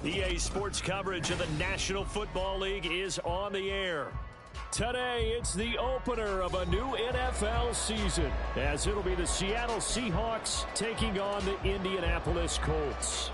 EA Sports coverage of the National Football League is on the air. Today, it's the opener of a new NFL season, as it'll be the Seattle Seahawks taking on the Indianapolis Colts.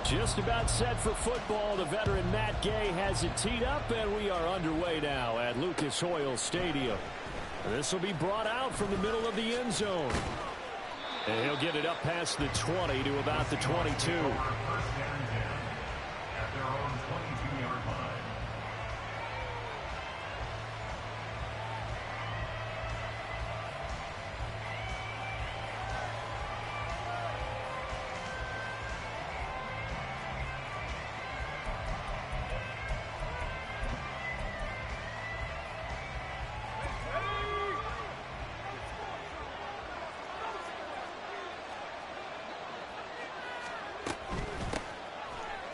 Just about set for football. The veteran Matt Gay has it teed up, and we are underway now at Lucas Oil Stadium. This will be brought out from the middle of the end zone. And he'll get it up past the 20 to about the 22.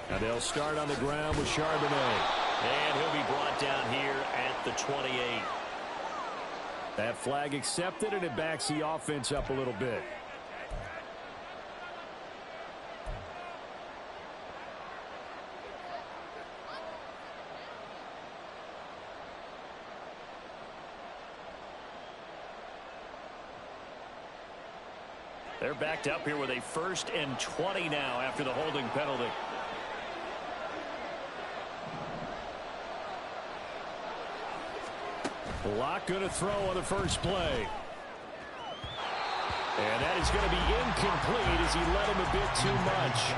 And they'll start on the ground with Charbonnet. And he'll be brought down here at the 28. That flag accepted, and it backs the offense up a little bit. They're backed up here with a 1st and 20 now after the holding penalty. Locke going to throw on the first play. And that is going to be incomplete as he let him a bit too much.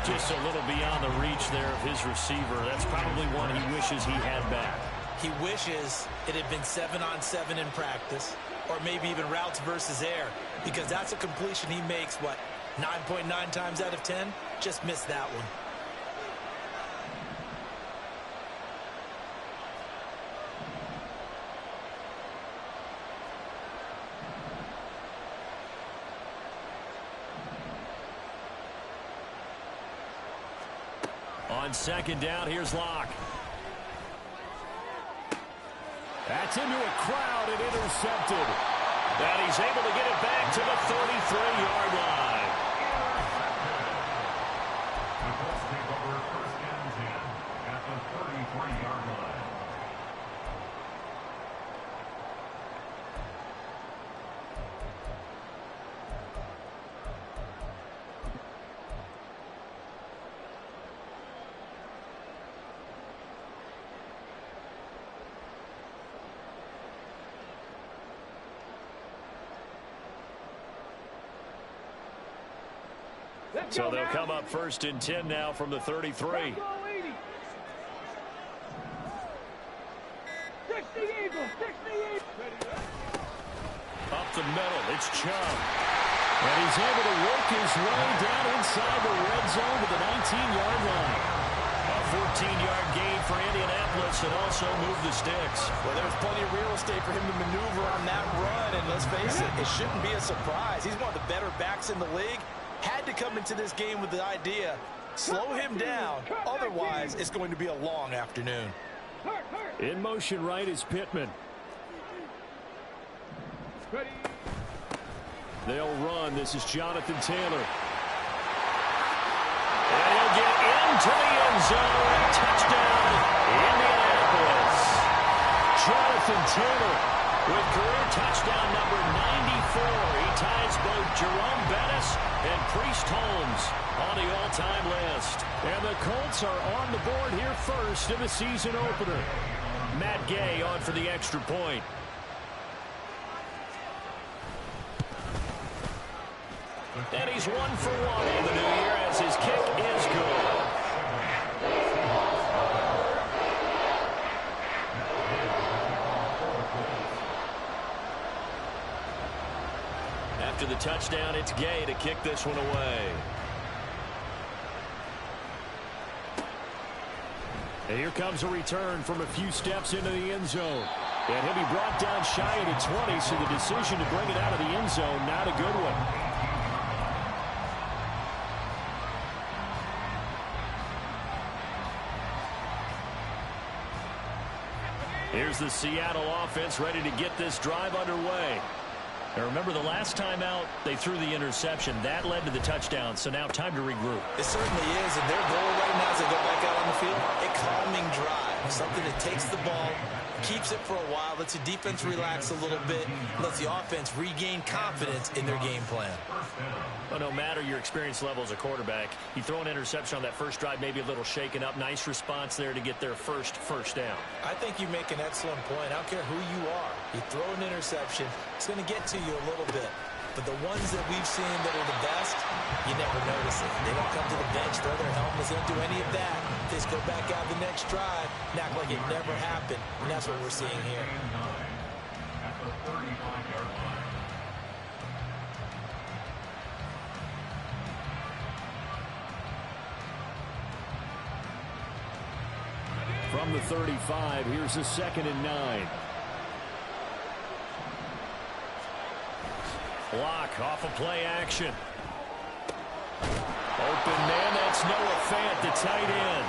Just a little beyond the reach there of his receiver. That's probably one he wishes he had back. He wishes it had been 7-on-7 in practice, or maybe even routes versus air, because that's a completion he makes, 9.9 times out of 10? Just missed that one. On second down, here's Locke. That's into a crowd and intercepted. And he's able to get it back to the 33-yard line. The Colts take over 1st and 10 at the 33-yard line. So they'll come up 1st and 10 now from the 33. Up the middle, it's Chubb. And he's able to work his way down inside the red zone to the 19-yard line. A 14-yard gain for Indianapolis and also move the sticks. Well, there's plenty of real estate for him to maneuver on that run. And let's face it, it shouldn't be a surprise. He's one of the better backs in the league. Had to come into this game with the idea, slow him down. Otherwise, it's going to be a long afternoon. In motion right is Pittman. They'll run. This is Jonathan Taylor. And he'll get into the end zone. Touchdown, Indianapolis. Jonathan Taylor With career touchdown number 94, he ties both Jerome Bettis and Priest Holmes on the all-time list. And the Colts are on the board here first in the season opener. Matt Gay on for the extra point. And he's 1 for 1 in the new year as his kick is good. After the touchdown, it's Gay to kick this one away. And here comes a return from a few steps into the end zone. And he'll be brought down shy of the 20, so the decision to bring it out of the end zone, not a good one. Here's the Seattle offense ready to get this drive underway. Now remember, the last time out, they threw the interception. That led to the touchdown, so now time to regroup. It certainly is, and their goal right now as they go back out on the field, a calming drive. Something that takes the ball, keeps it for a while, lets the defense relax a little bit, lets the offense regain confidence in their game plan. Well, no matter your experience level as a quarterback, you throw an interception on that first drive, maybe a little shaken up. Nice response there to get their first down. I think you make an excellent point. I don't care who you are. You throw an interception, it's going to get to you a little bit. But the ones that we've seen that are the best, you never notice it. They don't come to the bench, throw their helmets, they don't do any of that. They just go back out the next drive and act like it never happened. And that's what we're seeing here. At the 35-yard line. From the 35, here's a 2nd and 9. Block off of play action. Open man, that's Noah Fant, the tight end.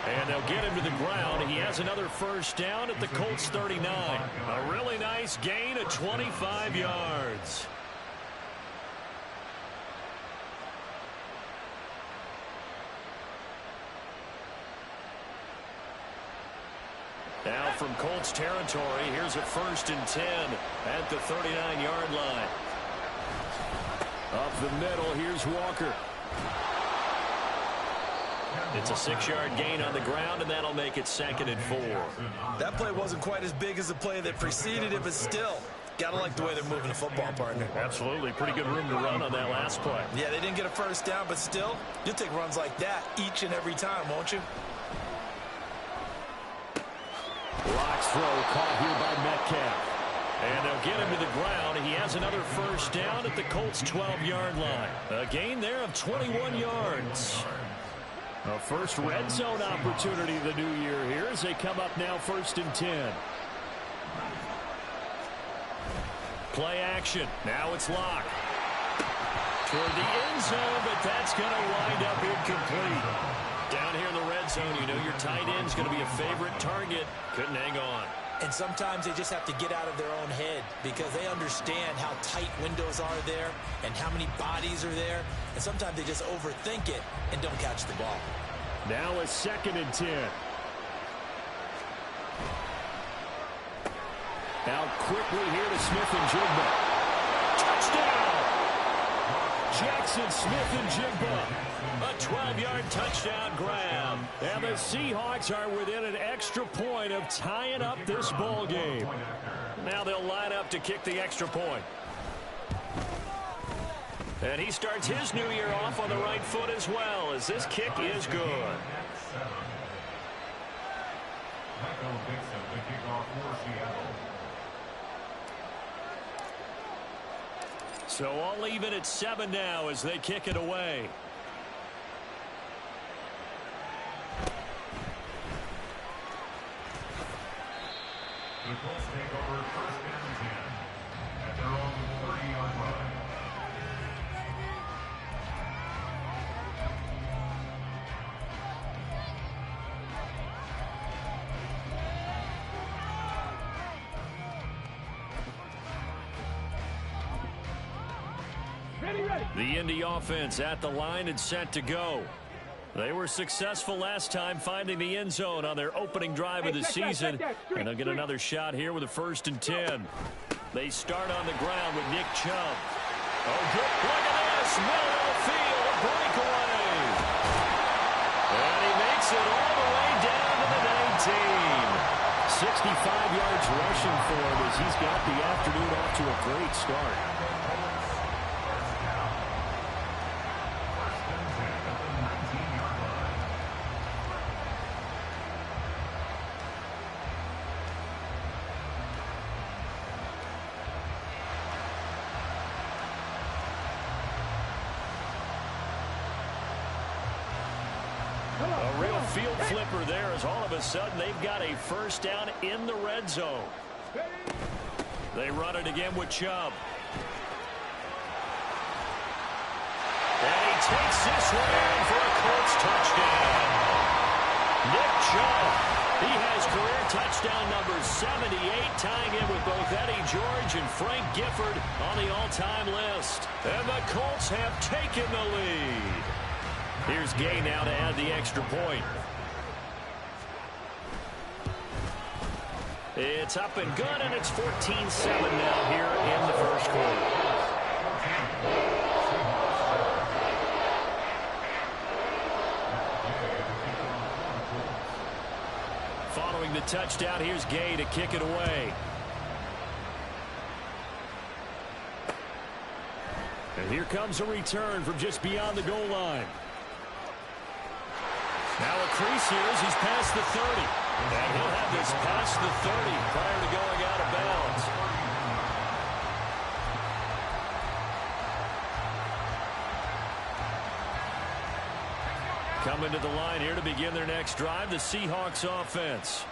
And they'll get him to the ground. He has another first down at the Colts 39. A really nice gain of 25 yards. Now from Colts territory, here's a 1st and 10 at the 39-yard line. Up the middle, here's Walker. It's a 6-yard gain on the ground, and that'll make it 2nd and 4. That play wasn't quite as big as the play that preceded it, but still, gotta like the way they're moving the football, partner. Absolutely. Pretty good room to run on that last play. Yeah, they didn't get a first down, but still, you'll take runs like that each and every time, won't you? Locks throw caught here by Metcalf. And they'll get him to the ground. He has another first down at the Colts' 12-yard line. A gain there of 21 yards. A first red zone opportunity the new year here as they come up now 1st and 10. Play action. Now it's Locke. Toward the end zone, but that's going to wind up incomplete. Down here in the red zone, you know your tight end's going to be a favorite target. Couldn't hang on. And sometimes they just have to get out of their own head because they understand how tight windows are there and how many bodies are there. And sometimes they just overthink it and don't catch the ball. Now a 2nd and 10. Out quickly here to Smith and Jigba. Touchdown! Jackson Smith-Njigba. A 12-yard touchdown grab. And the Seahawks are within an extra point of tying up this ball game. Now they'll line up to kick the extra point. And he starts his new year off on the right foot as well, as this kick is good. So all even at 7 now as they kick it away. The Colts take over 1st and 10 at their own 30-yard line. The Indy offense at the line and set to go. They were successful last time finding the end zone on their opening drive of the season. And they'll get another shot here with a 1st and 10. They start on the ground with Nick Chubb. Oh, good. Look at this. Middle of the field. A breakaway. And he makes it all the way down to the 19. 65 yards rushing for him as he's got the afternoon off to a great start. A real field flipper there as all of a sudden they've got a 1st down in the red zone. They run it again with Chubb. And he takes this one in for a Colts touchdown. Nick Chubb, he has career touchdown number 78, tying in with both Eddie George and Frank Gifford on the all-time list. And the Colts have taken the lead. Here's Gay now to add the extra point. It's up and good, and it's 14-7 now here in the first quarter. Following the touchdown, here's Gay to kick it away. And here comes a return from just beyond the goal line. Now a crease here as he's past the 30. And he'll have this past the 30 prior to going out of bounds. Coming to the line here to begin their next drive, the Seahawks offense.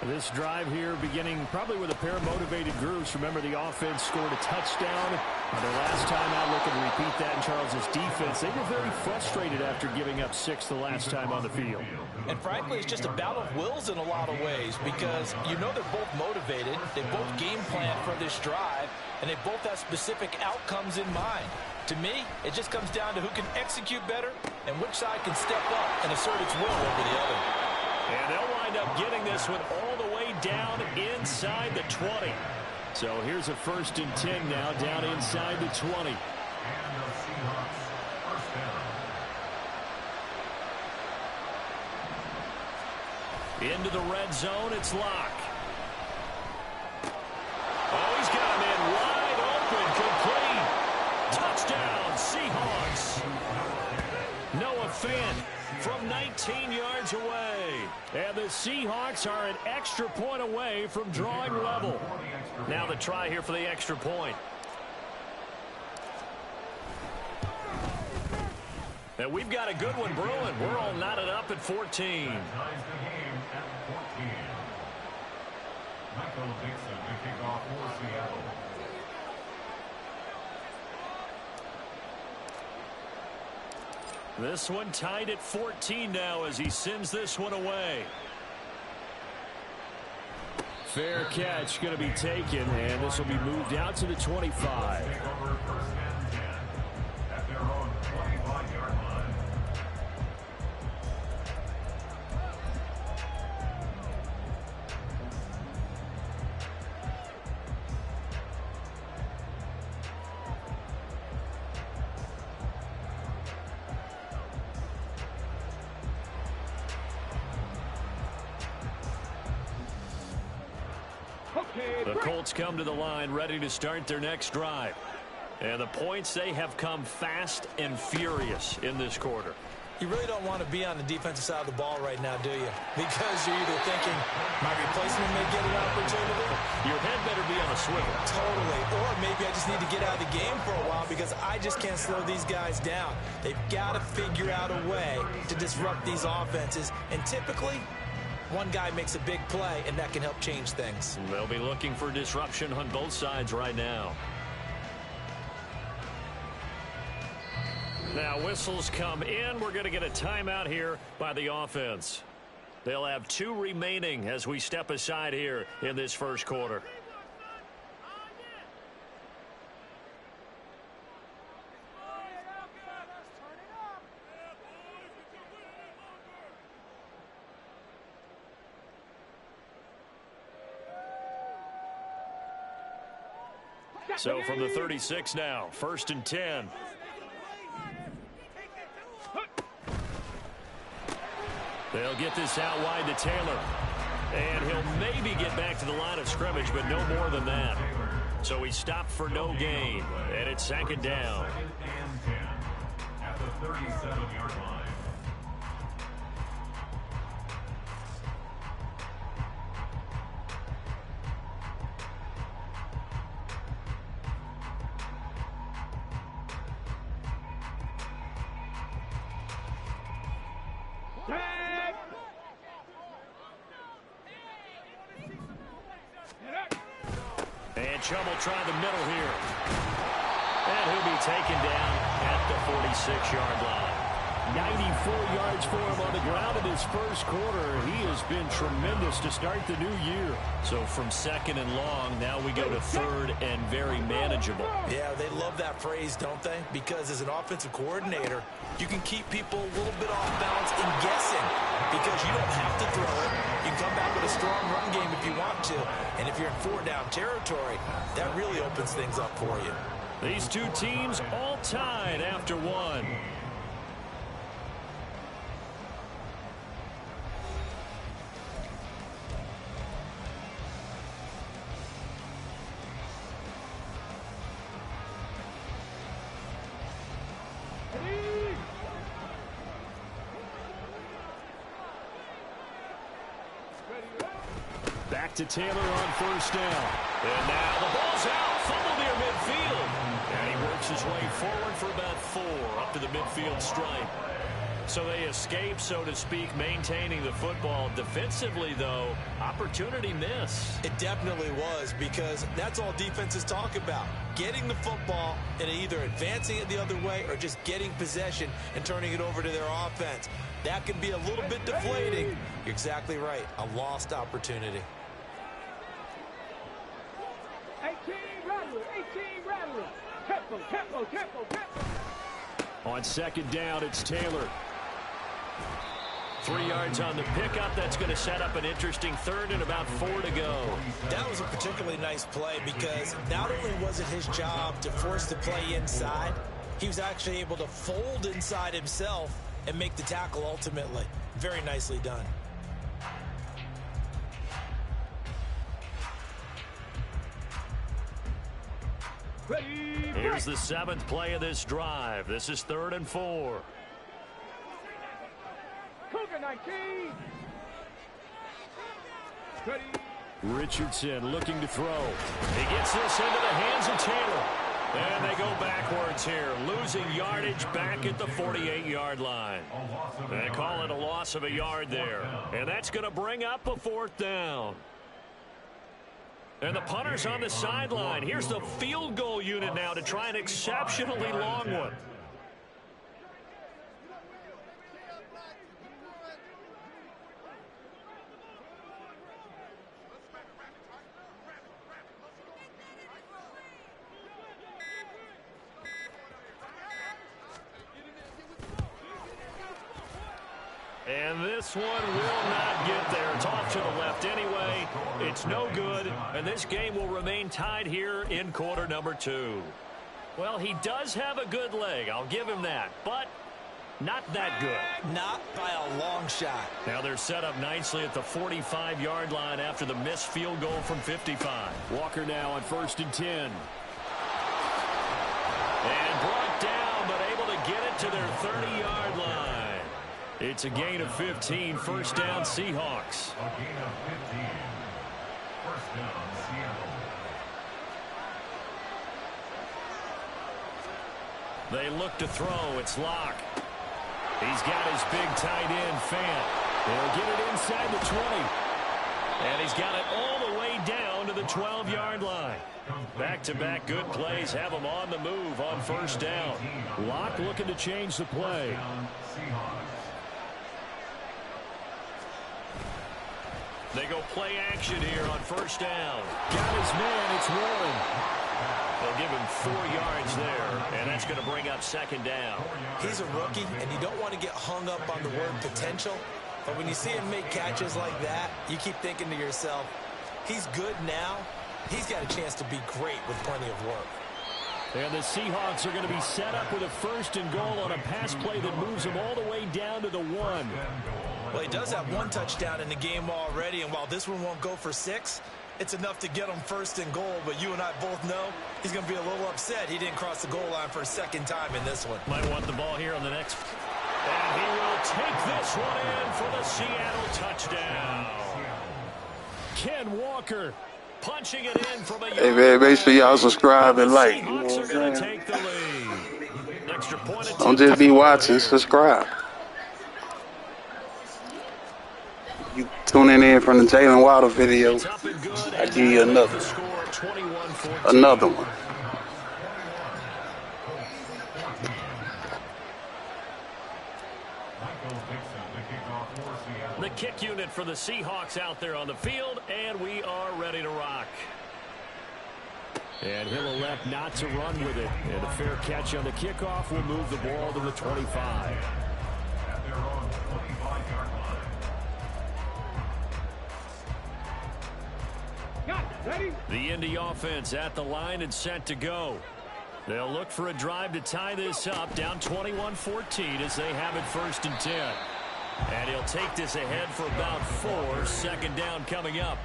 This drive here beginning probably with a pair of motivated groups. Remember, the offense scored a touchdown their last time out, looking to repeat that in Charles's defense. They were very frustrated after giving up 6 the last time on the field. And frankly, it's just a battle of wills in a lot of ways because you know they're both motivated. They both game plan for this drive, and they both have specific outcomes in mind. To me, it just comes down to who can execute better and which side can step up and assert its will over the other. And they'll wind up getting this one all the way down inside the 20. So here's a 1st and 10 now down inside the 20. And the Seahawks 1st down. Into the red zone, it's Locke. Oh, he's got him in wide open, complete. Touchdown, Seahawks. Noah Fant from 19 yards away. And the Seahawks are an extra point away from drawing level. Now the try here for the extra point. And we've got a good one brewing. We're all knotted up at 14. Ties the game at 14. Michael Dixon to kick off for Seattle. This one tied at 14 now as he sends this one away. Fair catch going to be taken, and this will be moved out to the 25. Take over 1st and 10 at their own 25-yard line. The Colts come to the line ready to start their next drive. And the points, they have come fast and furious in this quarter. You really don't want to be on the defensive side of the ball right now, do you? Because you're either thinking, my replacement may get an opportunity. Your head better be on a swivel. Totally. Or maybe I just need to get out of the game for a while because I just can't slow these guys down. They've got to figure out a way to disrupt these offenses. And typically, one guy makes a big play, and that can help change things. They'll be looking for disruption on both sides right now. Now whistles come in. We're going to get a timeout here by the offense. They'll have 2 remaining as we step aside here in this first quarter. So from the 36 now, 1st and 10. They'll get this out wide to Taylor. And he'll maybe get back to the line of scrimmage, but no more than that. So he stopped for no gain, and it's 2nd down. 2nd and 10 at the 37-yard line. And Chubb will try the middle here. And he'll be taken down at the 46-yard line. 94 yards for him on the ground in his first quarter. He has been tremendous to start the new year. So from 2nd and long, now we go to 3rd and very manageable. Yeah, they love that phrase, don't they? Because as an offensive coordinator, you can keep people a little bit off balance and guessing because you don't have to throw it. You can come back with a strong run game if you want to. And if you're in 4-down territory, that really opens things up for you. These two teams all tied after one. Back to Taylor on 1st down. And now the ball's out. Fumble near midfield. And he works his way forward for about 4 up to the midfield stripe. So they escape, so to speak, maintaining the football. Defensively, though, opportunity miss. It definitely was because that's all defenses talk about. Getting the football and either advancing it the other way or just getting possession and turning it over to their offense. That can be a little bit deflating. You're exactly right. A lost opportunity. 18 Rattler. Tempo. On 2nd down, it's Taylor. 3 yards on the pickup. That's going to set up an interesting 3rd and about 4 to go. That was a particularly nice play because not only was it his job to force the play inside, he was actually able to fold inside himself and make the tackle ultimately. Very nicely done. Here's the 7th play of this drive. This is 3rd and 4. Cougar 19. Ready. Richardson looking to throw. He gets this into the hands of Taylor. And they go backwards here, losing yardage back at the 48-yard line. They call it a loss of a yard there. And that's going to bring up a 4th down. And the punter's on the sideline. Here's the field goal unit now to try an exceptionally long one. And this one will not get there. It's off to the left anyway. It's no good. And this game will remain tied here in quarter number 2. Well, he does have a good leg. I'll give him that. But not that good. Not by a long shot. Now they're set up nicely at the 45-yard line after the missed field goal from 55. Walker now on 1st and 10. And brought down, but able to get it to their 30-yard line. It's a gain of 15. 1st down, Seahawks. A gain of 15. 1st down, Seattle. They look to throw. It's Locke. He's got his big tight end, Fant. They'll get it inside the 20. And he's got it all the way down to the 12-yard line. Back-to-back good plays have him on the move on 1st down. Locke looking to change the play. They go play action here on 1st down. Got his man. It's Warren. They'll give him 4 yards there, and that's going to bring up 2nd down. He's a rookie, and you don't want to get hung up on the word potential. But when you see him make catches like that, you keep thinking to yourself, he's good now, he's got a chance to be great with plenty of work. And the Seahawks are going to be set up with a 1st and goal on a pass play that moves them all the way down to the 1. Well, he does have 1 touchdown in the game already, and while this one won't go for 6, it's enough to get him 1st and goal. But you and I both know he's going to be a little upset he didn't cross the goal line for a 2nd time in this one. Might want the ball here on the next. And he will take this one in for the Seattle touchdown. Ken Walker punching it in from a... Hey, man, make sure y'all subscribe and like. You know what I'm saying? Take the lead. Extra point. Don't just be watching, subscribe. You tuning in from the Jalen Waddle video, I give you another one. The kick unit for the Seahawks out there on the field, and we are ready to rock. And he'll elect not to run with it. And a fair catch on the kickoff will move the ball to the 25. The Indy offense at the line and set to go. They'll look for a drive to tie this up, down 21-14 as they have it 1st and 10. And he'll take this ahead for about 4. 2nd down coming up.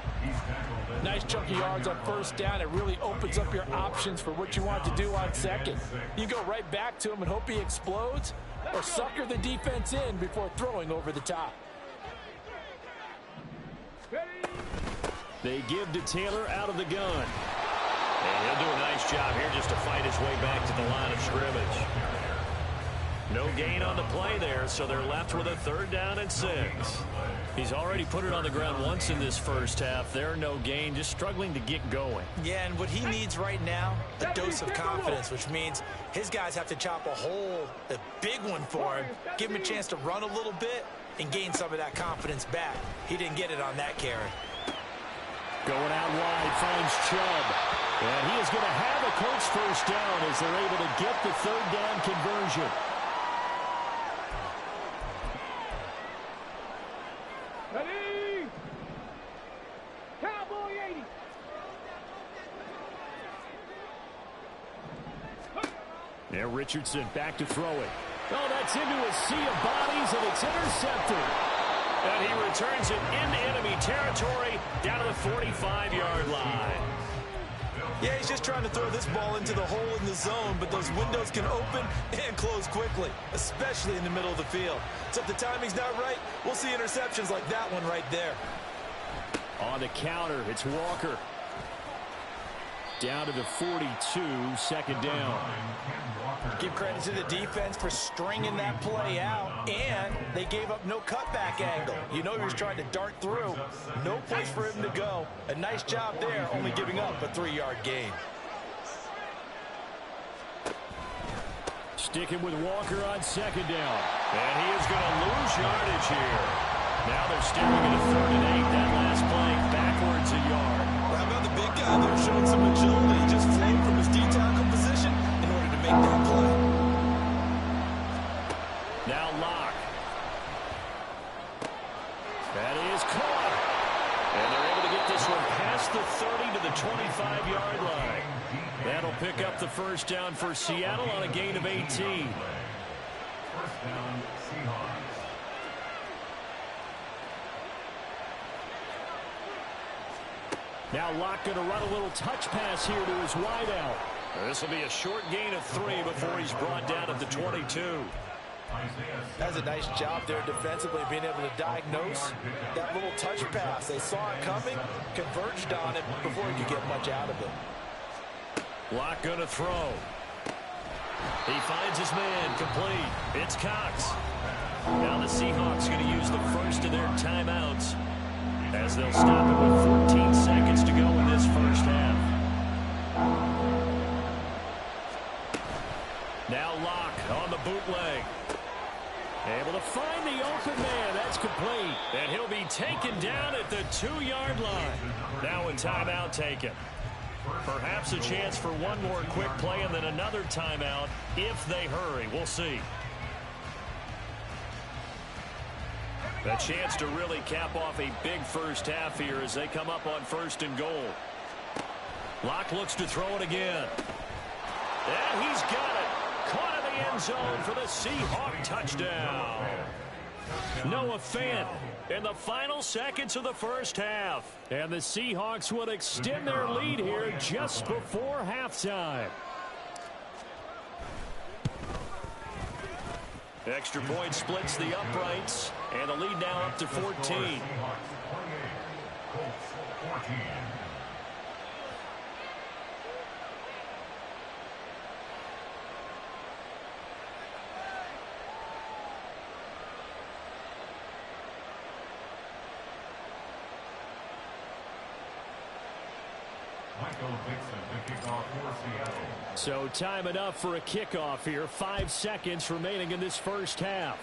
Nice chunky yards on 1st down. It really opens up your options for what you want to do on 2nd. You go right back to him and hope he explodes, or sucker the defense in before throwing over the top. They give to Taylor out of the gun. And he'll do a nice job here just to fight his way back to the line of scrimmage. No gain on the play there, so they're left with a 3rd down and 6. He's already put it on the ground once in this 1st half. There, no gain, just struggling to get going. Yeah, and what he needs right now, a dose of confidence, which means his guys have to chop a hole, a big one for him, give him a chance to run a little bit and gain some of that confidence back. He didn't get it on that carry. Going out wide, finds Chubb. And he is going to have a Colts 1st down as they're able to get the 3rd down conversion. Ready? Cowboy 80. Now Richardson back to throw it. Oh, that's into a sea of bodies, and it's intercepted. And he returns it into enemy territory down to the 45-yard line. Yeah, he's just trying to throw this ball into the hole in the zone, but those windows can open and close quickly, especially in the middle of the field. So if the timing's not right, we'll see interceptions like that one right there. On the counter, it's Walker. Down to the 42, 2nd down. Give credit to the defense for stringing that play out, and they gave up no cutback angle. You know he was trying to dart through. No place for him to go. A nice job there, only giving up a 3-yard gain. Sticking with Walker on 2nd down. And he is going to lose yardage here. Now they're staring at a 3rd and 8. That last play backwards a yard. How about the big guy there showing some agility? He just flew from his D-tackle position in order to make that play. Now Locke. That is caught. And they're able to get this one past the 30 to the 25-yard line. That'll pick up the 1st down for Seattle on a gain of 18. 1st down, Seahawks. Now Locke going to run a little touch pass here to his wideout. This will be a short gain of 3 before he's brought down at the 22. Does a nice job there defensively, being able to diagnose that little touch pass. They saw it coming, converged on it before he could get much out of it. Locke going to throw. He finds his man complete. It's Cox. Now the Seahawks going to use the first of their timeouts as they'll stop it with 14 seconds to go in this 1st half. Now Locke on the bootleg. Able to find the open man. That's complete. And he'll be taken down at the 2-yard line. Now a timeout taken. Perhaps a chance for one more quick play and then another timeout if they hurry. We'll see. A chance to really cap off a big 1st half here as they come up on 1st and goal. Locke looks to throw it again. And he's got it. Caught in the end zone for the Seahawks touchdown. Noah Fant in the final seconds of the first half. And the Seahawks would extend their lead here just before halftime. Extra point splits the uprights, and the lead now up to 14. Colts 14. So time enough for a kickoff here. 5 seconds remaining in this first half.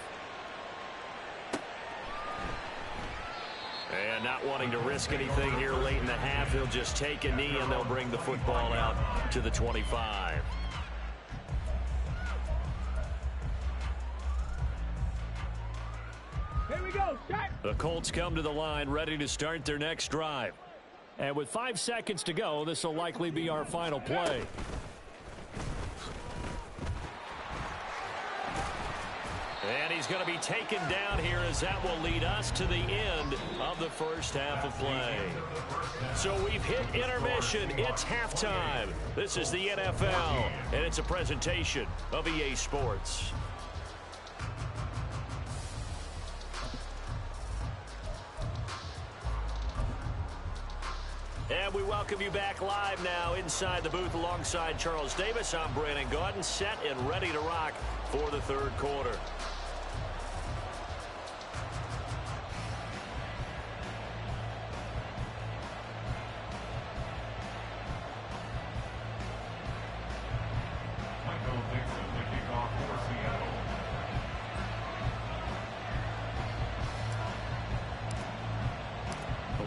And not wanting to risk anything here late in the half, he'll just take a knee and they'll bring the football out to the 25. Here we go. Start. The Colts come to the line ready to start their next drive. And with 5 seconds to go, this will likely be our final play. And he's going to be taken down here as that will lead us to the end of the first half of play. So we've hit intermission. It's halftime. This is the NFL, and it's a presentation of EA Sports. And we welcome you back live now inside the booth alongside Charles Davis. I'm Brandon Gaudin, set and ready to rock for the third quarter.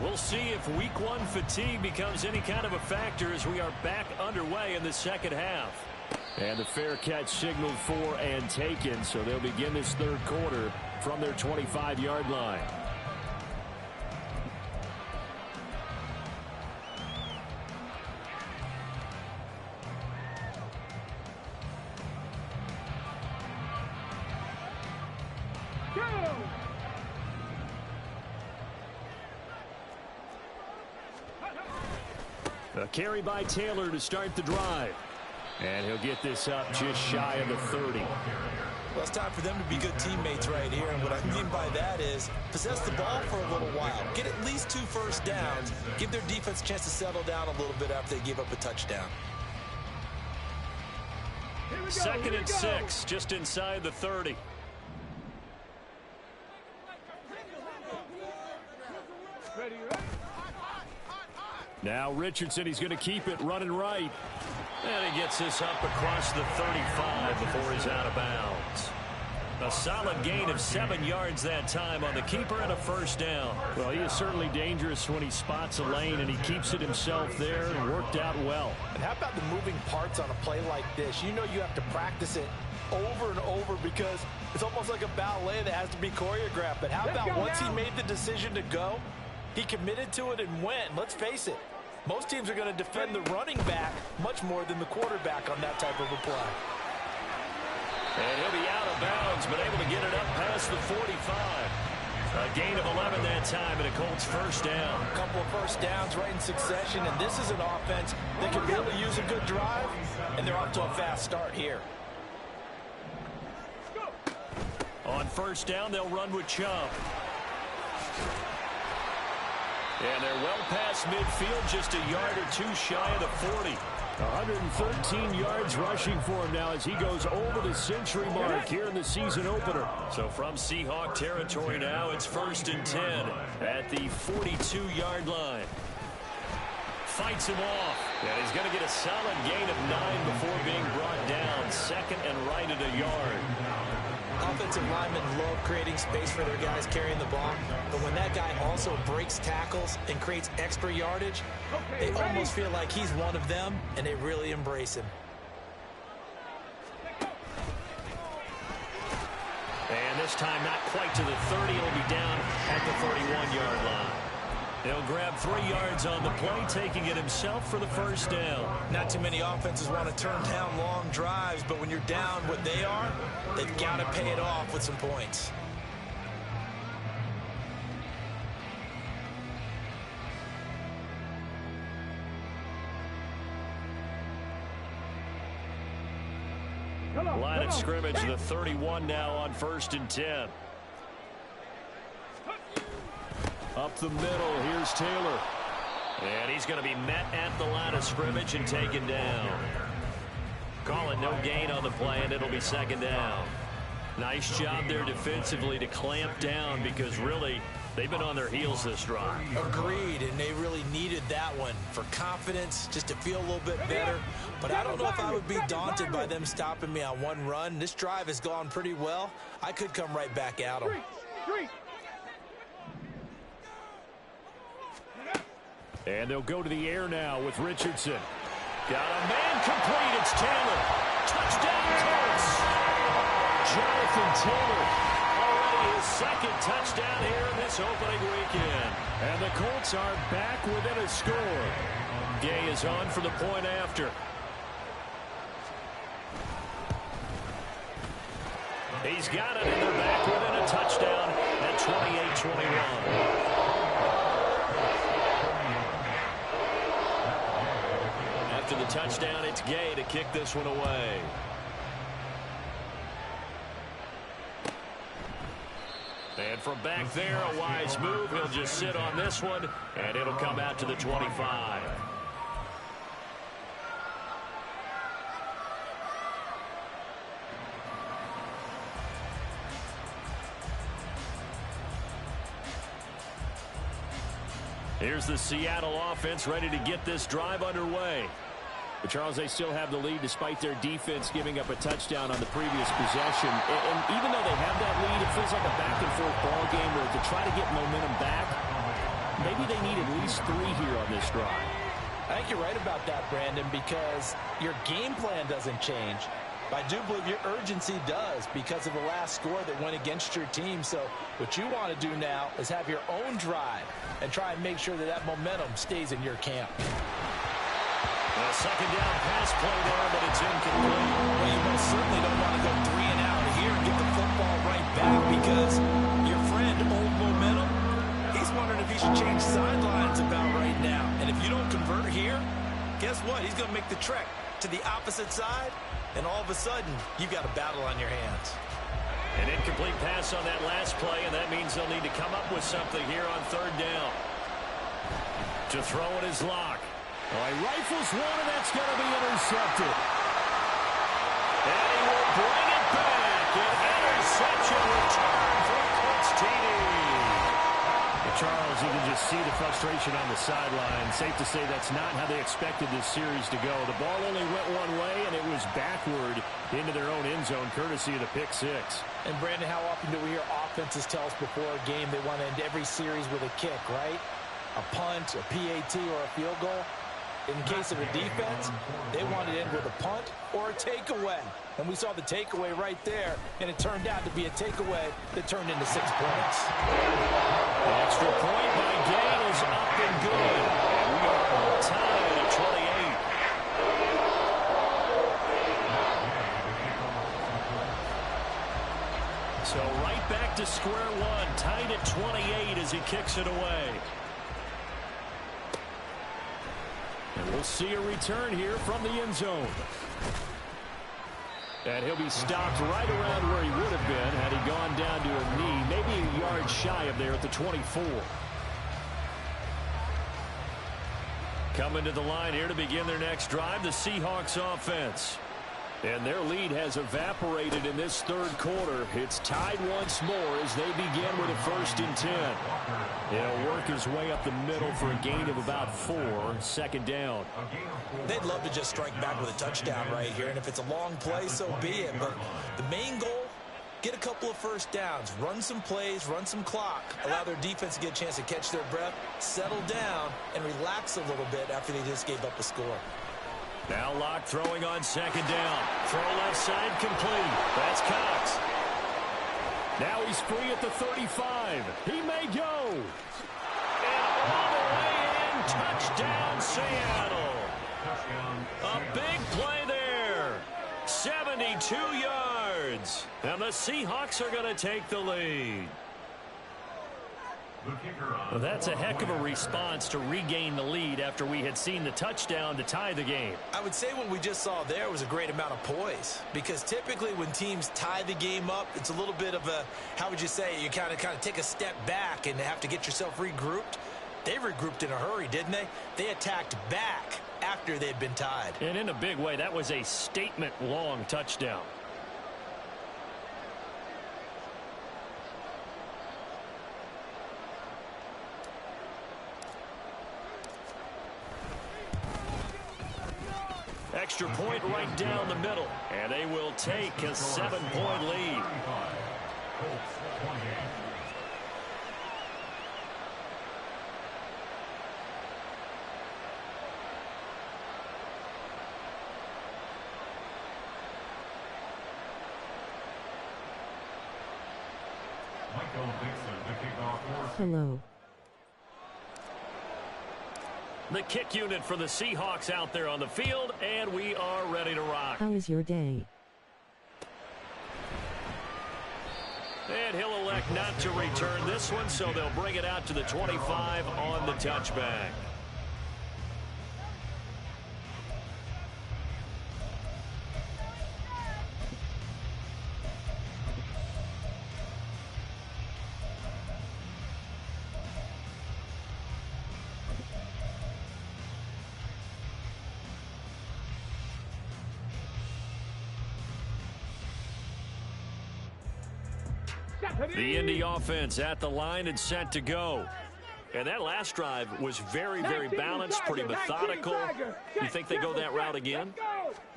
We'll see if week one fatigue becomes any kind of a factor as we are back underway in the second half. And the fair catch signaled for and taken, so they'll begin this third quarter from their 25-yard line. A carry by Taylor to start the drive. And he'll get this up just shy of the 30. Well, it's time for them to be good teammates right here. And what I mean by that is possess the ball for a little while. Get at least 2 first downs. Give their defense a chance to settle down a little bit after they give up a touchdown. Second and 6, just inside the 30. Now Richardson, he's going to keep it running right. And he gets this up across the 35 before he's out of bounds. A solid gain of 7 yards that time on the keeper and a first down. Well, he is certainly dangerous when he spots a lane, and he keeps it himself there and worked out well. And how about the moving parts on a play like this? You know you have to practice it over and over because it's almost like a ballet that has to be choreographed. But how about once he made the decision to go, he committed to it and went. Let's face it. Most teams are going to defend the running back much more than the quarterback on that type of a play. And he'll be out of bounds, but able to get it up past the 45. A gain of 11 that time, and a Colts first down. A couple of first downs right in succession, and this is an offense that can really use a good drive, and they're off to a fast start here. On first down, they'll run with Chubb. And they're well past midfield, just a yard or 2 shy of the 40. 113 yards rushing for him now as he goes over the century mark here in the season opener. So from Seahawk territory now, it's 1st and 10 at the 42-yard line. Fights him off. And he's going to get a solid gain of 9 before being brought down. Second and right at a yard. Offensive linemen love creating space for their guys carrying the ball, but when that guy also breaks tackles and creates extra yardage, they almost feel like he's one of them, and they really embrace him. And this time not quite to the 30. It'll be down at the 31-yard line. He'll grab 3 yards on the play, taking it himself for the first down. Not too many offenses want to turn down long drives, but when you're down what they are, they've got to pay it off with some points. Line of scrimmage, the 31 now on 1st and 10. Up the middle, here's Taylor. And he's going to be met at the line of scrimmage and taken down. Calling no gain on the play, and it'll be 2nd down. Nice job there defensively to clamp down because really they've been on their heels this drive. Agreed, and they really needed that one for confidence, just to feel a little bit better. But I don't know if I would be daunted by them stopping me on one run. This drive has gone pretty well. I could come right back at them. And they'll go to the air now with Richardson. Got a man complete. It's Taylor. Touchdown, Colts. Jonathan Taylor. Already his 2nd touchdown here in this opening weekend. And the Colts are back within a score. Gay is on for the point after. He's got it, and they're back within a touchdown at 28-21. After the touchdown, it's Gay to kick this one away. And from back there, a wise move. He'll just sit on this one, and it'll come out to the 25. Here's the Seattle offense ready to get this drive underway. But Charles, they still have the lead despite their defense giving up a touchdown on the previous possession. And even though they have that lead, it feels like a back-and-forth ball game where to try to get momentum back, maybe they need at least 3 here on this drive. I think you're right about that, Brandon, because your game plan doesn't change. But I do believe your urgency does because of the last score that went against your team. So what you want to do now is have your own drive and try and make sure that that momentum stays in your camp. A 2nd down pass play there, but it's incomplete. Well, you most certainly don't want to go 3 and out here and get the football right back because your friend, Old Momentum, he's wondering if he should change sidelines about right now. And if you don't convert here, guess what? He's going to make the trek to the opposite side, and all of a sudden, you've got a battle on your hands. An incomplete pass on that last play, and that means they'll need to come up with something here on 3rd down. To throw it is Locke. Oh, he rifles one, and that's going to be intercepted. And he will bring it back. An interception return for Colts TD. Charles, you can just see the frustration on the sideline. Safe to say that's not how they expected this series to go. The ball only went one way, and it was backward into their own end zone, courtesy of the pick 6. And, Brandon, how often do we hear offenses tell us before a game they want to end every series with a kick, right? A punt, a PAT, or a field goal. In case of a defense, they want to end with a punt or a takeaway. And we saw the takeaway right there, and it turned out to be a takeaway that turned into 6 points. The extra point by Gay is up and good. And we are all tied at 28. So right back to square one, tied at 28 as he kicks it away. And we'll see a return here from the end zone. And he'll be stopped right around where he would have been had he gone down to a knee, maybe a yard shy of there at the 24. Coming to the line here to begin their next drive, the Seahawks offense. And their lead has evaporated in this 3rd quarter. It's tied once more as they begin with a 1st and 10. He'll work his way up the middle for a gain of about 4, 2nd down. They'd love to just strike back with a touchdown right here, and if it's a long play, so be it. But the main goal, get a couple of 1st downs, run some plays, run some clock, allow their defense to get a chance to catch their breath, settle down, and relax a little bit after they just gave up a score. Now Locke throwing on 2nd down. Throw left side complete. That's Cox. Now he's free at the 35. He may go. And Touchdown, Seattle. A big play there. 72 yards. And the Seahawks are going to take the lead. Well, that's a heck of a response to regain the lead after we had seen the touchdown to tie the game. I would say what we just saw there was a great amount of poise, because typically when teams tie the game up, it's a little bit of a, how would you say, you kind of take a step back and have to get yourself regrouped. They regrouped in a hurry, didn't they? They attacked back after they had been tied. And in a big way, that was a statement-long touchdown. Extra point right down the middle, and they will take a 7-point lead. Hello. The kick unit for the Seahawks out there on the field, and we are ready to rock. How is your day? And he'll elect not to return this one, so they'll bring it out to the 25 on the touchback. The Indy offense at the line and set to go. And that last drive was very, very balanced, pretty methodical. You think they go that route again?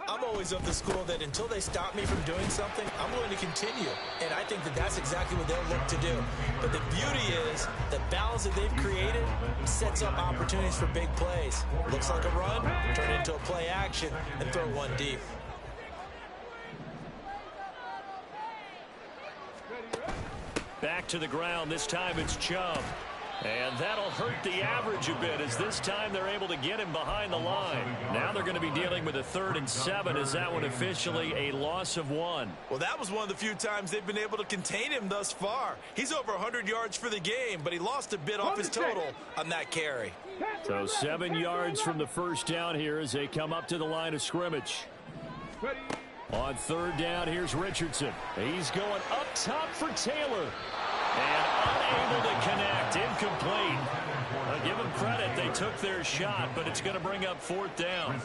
I'm always of the school that until they stop me from doing something, I'm going to continue. And I think that that's exactly what they'll look to do. But the beauty is the balance that they've created sets up opportunities for big plays. Looks like a run, turn it into a play action, and throw one deep. Back to the ground. This time it's Chubb. And that'll hurt the average a bit, as this time they're able to get him behind the line. Now they're going to be dealing with a 3rd and 7. Is that one officially a loss of 1? Well, that was one of the few times they've been able to contain him thus far. He's over 100 yards for the game, but he lost a bit off his total on that carry. So 7 yards from the first down here as they come up to the line of scrimmage. On 3rd down, here's Richardson. He's going up top for Taylor. And unable to connect, incomplete. Give them credit, they took their shot, but it's going to bring up 4th down.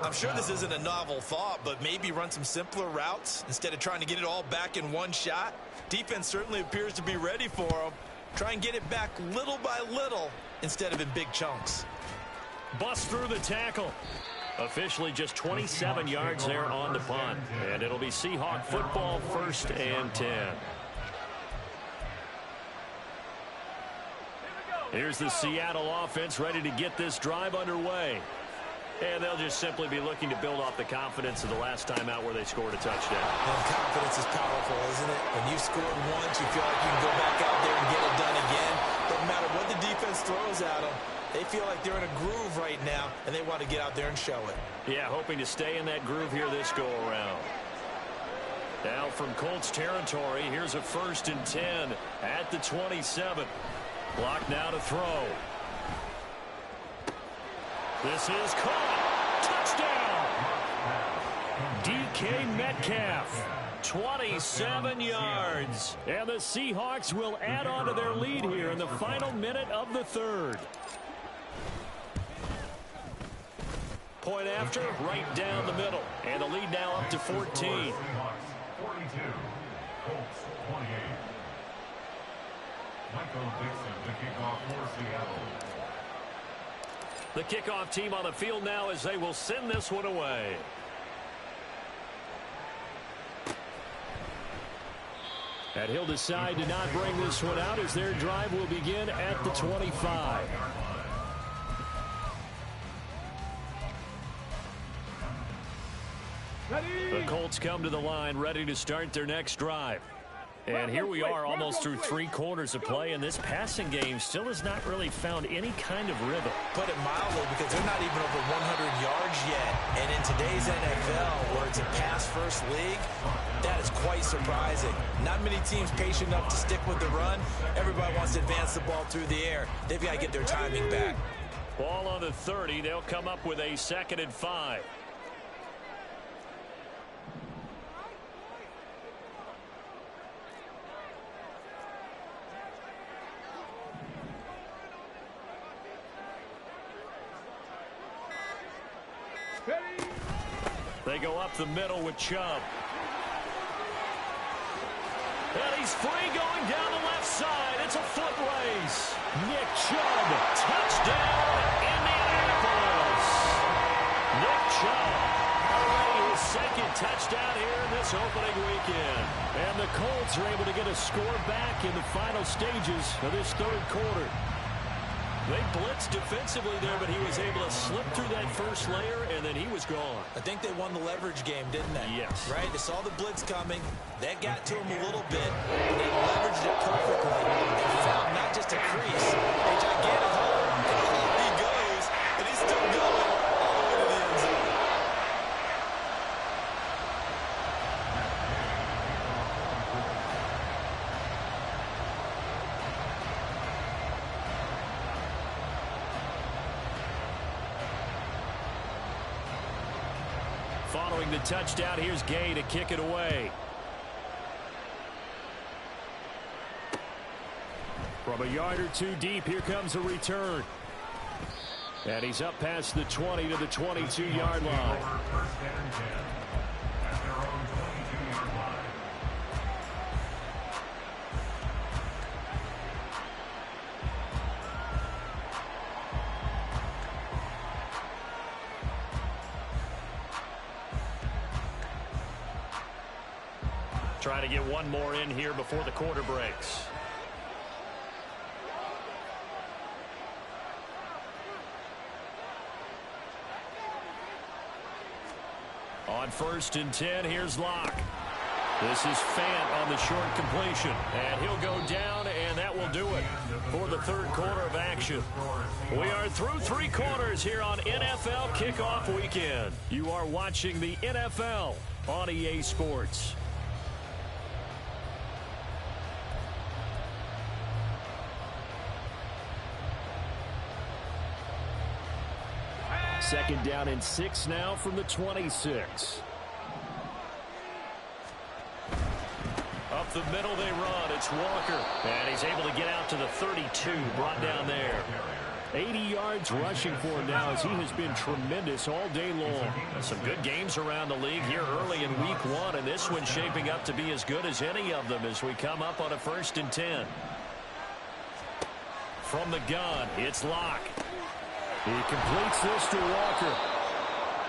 I'm sure this isn't a novel thought, but maybe run some simpler routes instead of trying to get it all back in one shot. Defense certainly appears to be ready for them. Try and get it back little by little instead of in big chunks. Bust through the tackle. Officially just 27 yards there on the punt. And it'll be Seahawk football, 1st and 10. Here's the Seattle offense ready to get this drive underway. And they'll just simply be looking to build off the confidence of the last time out where they scored a touchdown. And confidence is powerful, isn't it? When you scored once, you feel like you can go back out there and get it done again. Doesn't matter what the defense throws at them. They feel like they're in a groove right now, and they want to get out there and show it. Yeah, hoping to stay in that groove here this go-around. Now from Colts territory, here's a 1st and 10 at the 27. Block now to throw. This is caught. Touchdown! DK Metcalf. 27 yards. And the Seahawks will add on to their lead here in the final minute of the 3rd. Point after, right down the middle. And the lead now up to 14. 42, Colts 28. Michael Dixon, the kickoff for Seattle. The kickoff team on the field now as they will send this one away. And he'll decide to not bring this one out as their drive will begin at the 25. The Colts come to the line ready to start their next drive. And here we are almost through 3 quarters of play, and this passing game still has not really found any kind of rhythm. Put it mildly, because they're not even over 100 yards yet. And in today's NFL, where it's a pass-first league, that is quite surprising. Not many teams patient enough to stick with the run. Everybody wants to advance the ball through the air. They've got to get their timing back. Ball on the 30. They'll come up with a 2nd and 5. They go up the middle with Chubb. And he's free going down the left side. It's a foot race. Nick Chubb, touchdown, Indianapolis. Nick Chubb, already his 2nd touchdown here in this opening weekend. And the Colts are able to get a score back in the final stages of this 3rd quarter. They blitzed defensively there, but he was able to slip through that first layer, and then he was gone. I think they won the leverage game, didn't they? Yes. Right? They saw the blitz coming. That got to him a little bit. They leveraged it perfectly and found not just a crease, a gigantic hole. And he goes, and he's still going all the way to the end zone. Following the touchdown, here's Gay to kick it away. From a yard or 2 deep, here comes a return. And he's up past the 20 to the 22-yard line. First and 10 at their own 22-yard line. Trying to get one more in here before the quarter breaks. On 1st and 10, here's Locke. This is Fant on the short completion. And he'll go down, and that will do it for the 3rd quarter of action. We are through 3 quarters here on NFL Kickoff Weekend. You are watching the NFL on EA Sports. Second down and 6 now from the 26. Up the middle they run. It's Walker. And he's able to get out to the 32. Brought down there. 80 yards rushing for him now as he has been tremendous all day long. Some good games around the league here early in week 1. And this one's shaping up to be as good as any of them as we come up on a 1st and 10. From the gun, it's Locke. He completes this to Walker.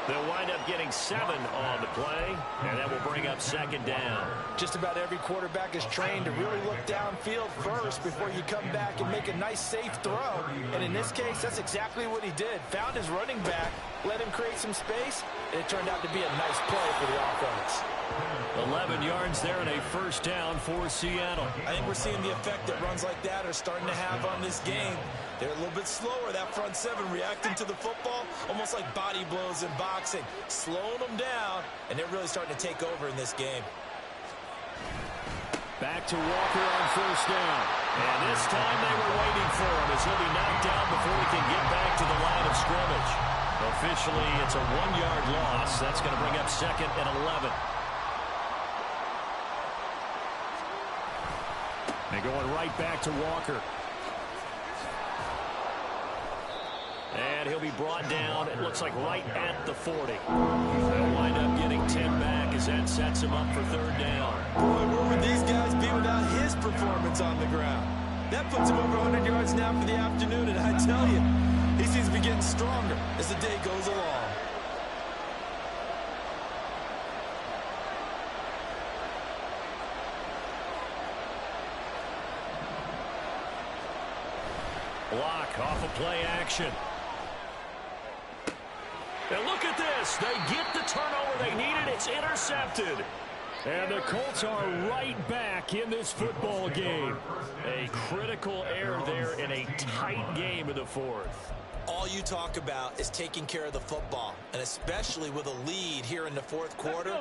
They'll wind up getting 7 on the play, and that will bring up 2nd down. Just about every quarterback is trained to really look downfield first before you come back and make a nice, safe throw. And in this case, that's exactly what he did. Found his running back, let him create some space, and it turned out to be a nice play for the offense. 11 yards there and a 1st down for Seattle. I think we're seeing the effect that runs like that are starting to have on this game. They're a little bit slower, that front 7, reacting to the football, almost like body blows in boxing, slowing them down, and they're really starting to take over in this game. Back to Walker on 1st down. And this time they were waiting for him as he'll be knocked down before he can get back to the line of scrimmage. Officially, it's a 1-yard loss. That's going to bring up 2nd and 11. And going right back to Walker. And he'll be brought down, it looks like right at the 40. They'll wind up getting 10 back as that sets him up for 3rd down. Boy, where would these guys be without his performance on the ground? That puts him over 100 yards now for the afternoon, and I tell you, he seems to be getting stronger as the day goes along. Block off of play action. And look at this. They get the turnover they needed. It's intercepted. And the Colts are right back in this football game. A critical error there in a tight game in the fourth. All you talk about is taking care of the football, and especially with a lead here in the fourth quarter,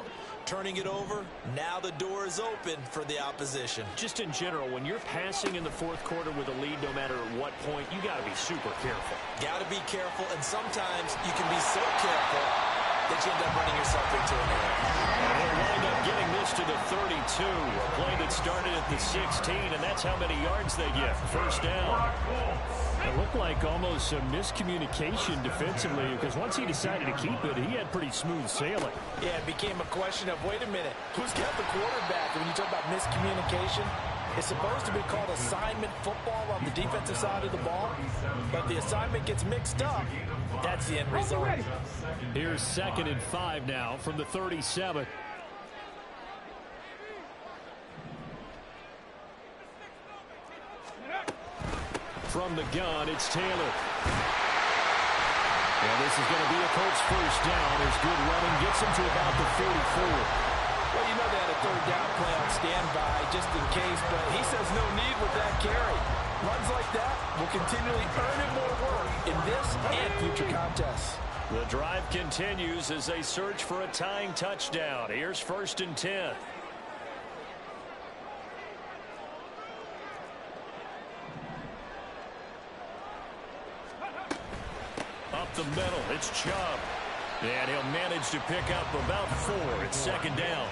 turning it over, now the door is open for the opposition. Just in general, when you're passing in the fourth quarter with a lead, no matter at what point, you got to be super careful. Got to be careful, and sometimes you can be so careful that you end up running yourself into an error. And he'll wind up getting this to the 32, a play that started at the 16, and that's how many yards they get. First down. It looked like almost a miscommunication defensively because once he decided to keep it, he had pretty smooth sailing. Yeah, it became a question of, wait a minute, who's got the quarterback? And when you talk about miscommunication, it's supposed to be called assignment football on the defensive side of the ball, but the assignment gets mixed up. That's the end result. Here's 2nd and 5 now from the 37. From the gun, it's Taylor. And this is going to be a Colts first down. There's good running. Gets him to about the 44. Well, you know they had a third down play on standby just in case, but he says no need with that carry. Runs like that will continually earn him more work in this and future contests. The drive continues as they search for a tying touchdown. Here's 1st and 10. Up the middle, it's Chubb. And he'll manage to pick up about 4. It's 2nd down.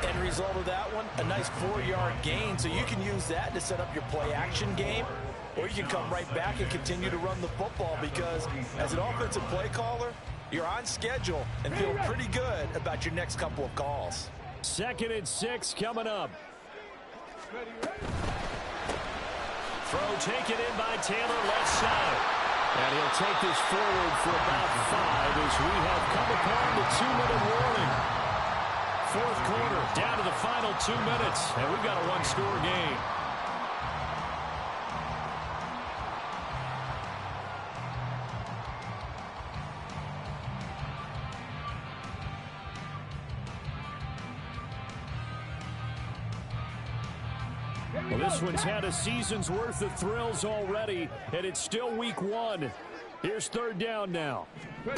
End result of that one, a nice 4-yard gain, so you can use that to set up your play-action game, or you can come right back and continue to run the football because as an offensive play caller, you're on schedule and feel pretty good about your next couple of calls. 2nd and 6 coming up. Throw taken in by Taylor, left side. And he'll take this forward for about 5 as we have come upon the 2-minute warning. Fourth quarter, down to the final 2 minutes, and we've got a one-score game. Well, this one's had a season's worth of thrills already, and it's still week 1. Here's 3rd down now. He is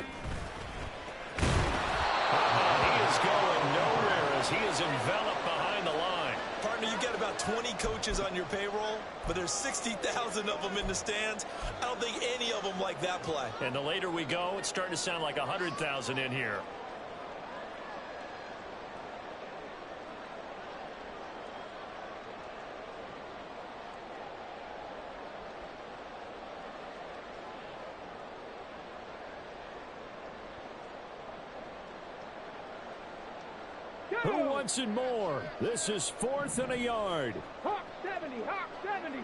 going nowhere as he is enveloped behind the line. Partner, you've got about 20 coaches on your payroll, but there's 60,000 of them in the stands. I don't think any of them like that play. And the later we go, it's starting to sound like 100,000 in here. Who wants it more? This is 4th and a yard. Hawk 70, Hawk 70.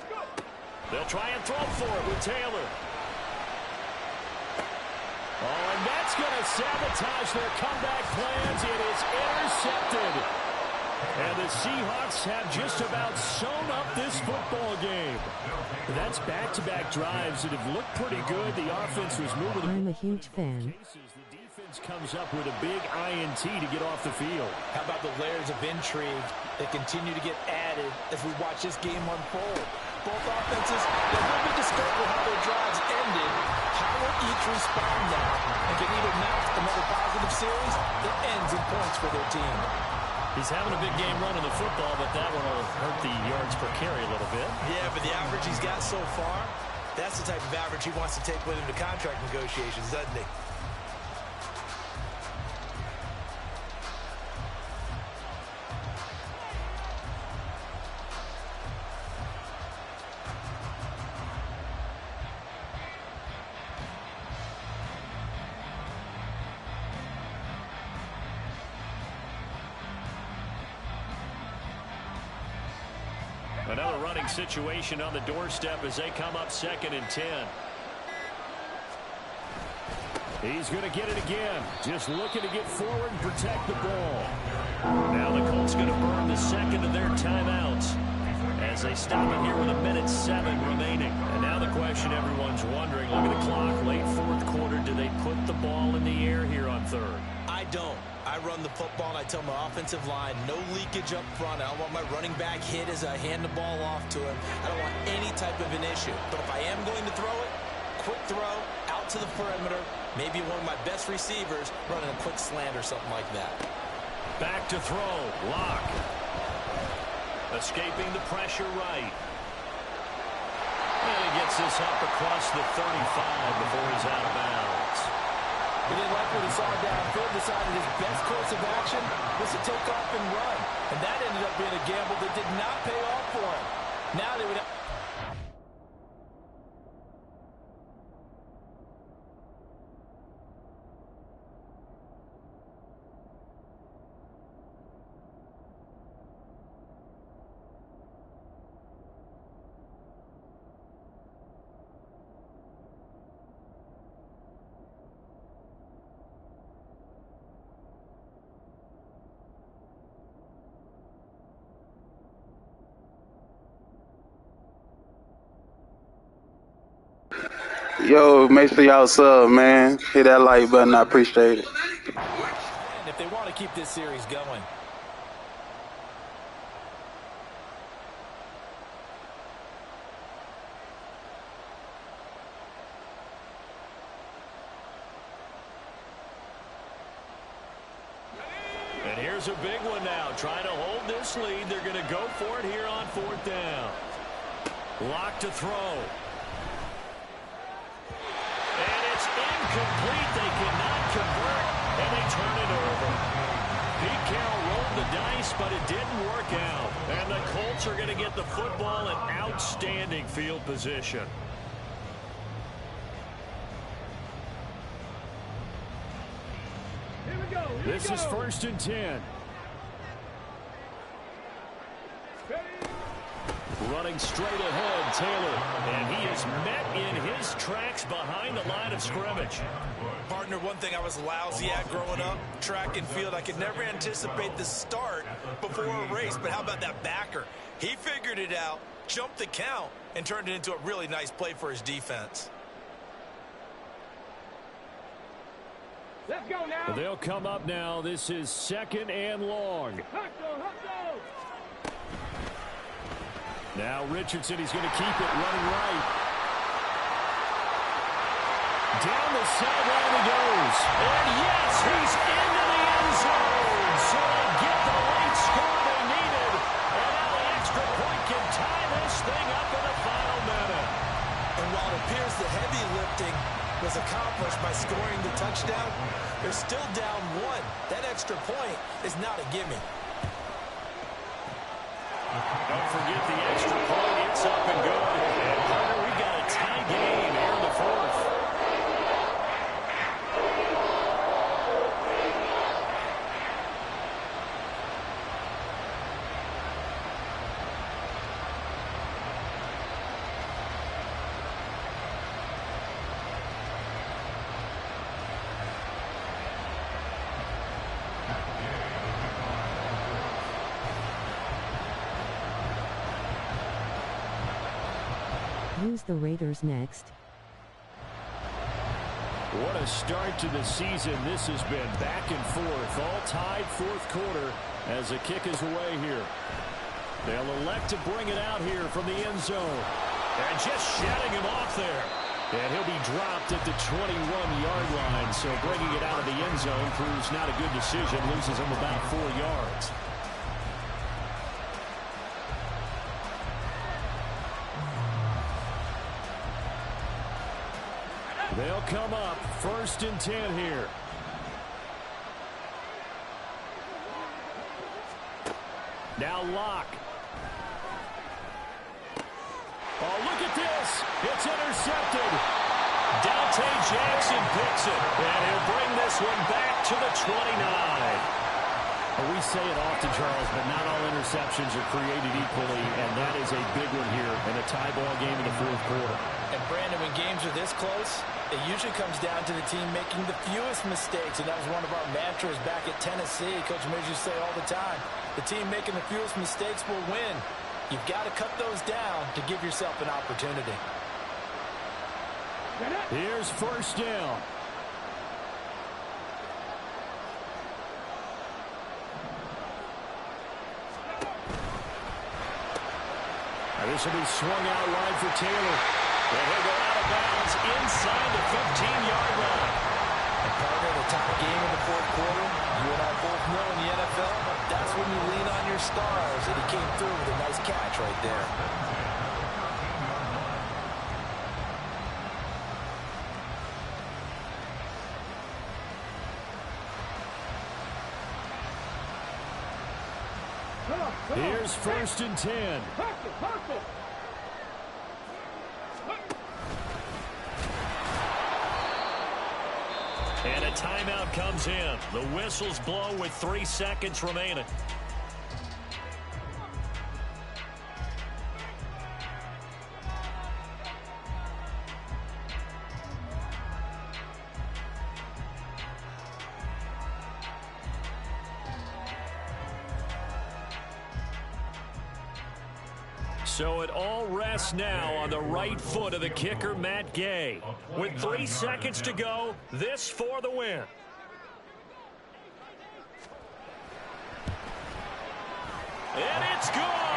Go. They'll try and throw for it with Taylor. Oh, and that's going to sabotage their comeback plans. It is intercepted. And the Seahawks have just about sewn up this football game. That's back-to-back drives that have looked pretty good. The offense was moving. I'm a huge fan. The defense comes up with a big INT to get off the field. How about the layers of intrigue that continue to get added as we watch this game unfold? Both offenses, they're going to discover how their drives ended. How will each respond now and can either mount another positive series that ends in points for their team? He's having a big game running the football, but that one will hurt the yards per carry a little bit. Yeah, but the average he's got so far, that's the type of average he wants to take with him to contract negotiations, doesn't he? Another running situation on the doorstep as they come up 2nd and 10. He's going to get it again. Just looking to get forward and protect the ball. Now the Colts going to burn the second of their timeouts as they stop it here with 1:07 remaining. And now the question everyone's wondering, look at the clock, late fourth quarter, do they put the ball in the air here on 3rd? I don't. I run the football, and I tell my offensive line, no leakage up front. I don't want my running back hit as I hand the ball off to him. I don't want any type of an issue. But if I am going to throw it, quick throw, out to the perimeter, maybe one of my best receivers running a quick slant or something like that. Back to throw. Lock. Escaping the pressure right. And he gets this up across the 35 before he's out of bounds. He didn't like what he saw downfield, decided his best course of action was to take off and run. And that ended up being a gamble that did not pay off for him. Now they would have... Yo, make sure y'all sub, man. Hit that like button. I appreciate it. And if they want to keep this series going. And here's a big one now. Trying to hold this lead. They're going to go for it here on 4th down. Lock to throw. And it's incomplete. They cannot convert, and they turn it over. Pete Carroll rolled the dice, but it didn't work out. And the Colts are going to get the football in outstanding field position. Here we go. This is 1st and 10. Running straight ahead, Taylor. And he is met in his tracks behind the line of scrimmage. Partner, one thing I was lousy at growing up, track and field, I could never anticipate the start before a race, but how about that backer? He figured it out, jumped the count, and turned it into a really nice play for his defense. Let's go now. They'll come up now. This is 2nd and long. Hustle, hustle. Now Richardson, he's going to keep it running right. Down the sideline he goes. And yes, he's into the end zone. So they get the late score they needed. And now the extra point can tie this thing up in the final minute. And while it appears the heavy lifting was accomplished by scoring the touchdown, they're still down 1. That extra point is not a gimme. Don't forget the extra point. It's up and good. And Hunter, we got a tie game here in the 4th. Who's the Raiders next? What a start to the season this has been. Back and forth, all tied 4th quarter as the kick is away here. They'll elect to bring it out here from the end zone. And just shutting him off there. And he'll be dropped at the 21-yard line. So bringing it out of the end zone proves not a good decision. Loses him about 4 yards. They'll come up 1st and 10 here. Now Lock. Oh, look at this. It's intercepted. Dante Jackson picks it. And he'll bring this one back to the 29. Well, we say it often, Charles, but not all interceptions are created equally, and that is a big one here in a tie ball game in the 4th quarter. And Brandon, when games are this close, it usually comes down to the team making the fewest mistakes, and that was one of our mantras back at Tennessee. Coach Mills used to say all the time, the team making the fewest mistakes will win. You've got to cut those down to give yourself an opportunity. Here's 1st down. This will be swung out wide for Taylor. And he'll go out of bounds inside the 15-yard line. And partner, the top game in the fourth quarter, you and I both know in the NFL, that's when you lean on your stars. And he came through with a nice catch right there. Here's 1st and 10. And a timeout comes in. The whistles blow with 3 seconds remaining. So it all rests now on the right foot of the kicker, Matt Gay. With 3 seconds to go, this for the win. And it's good!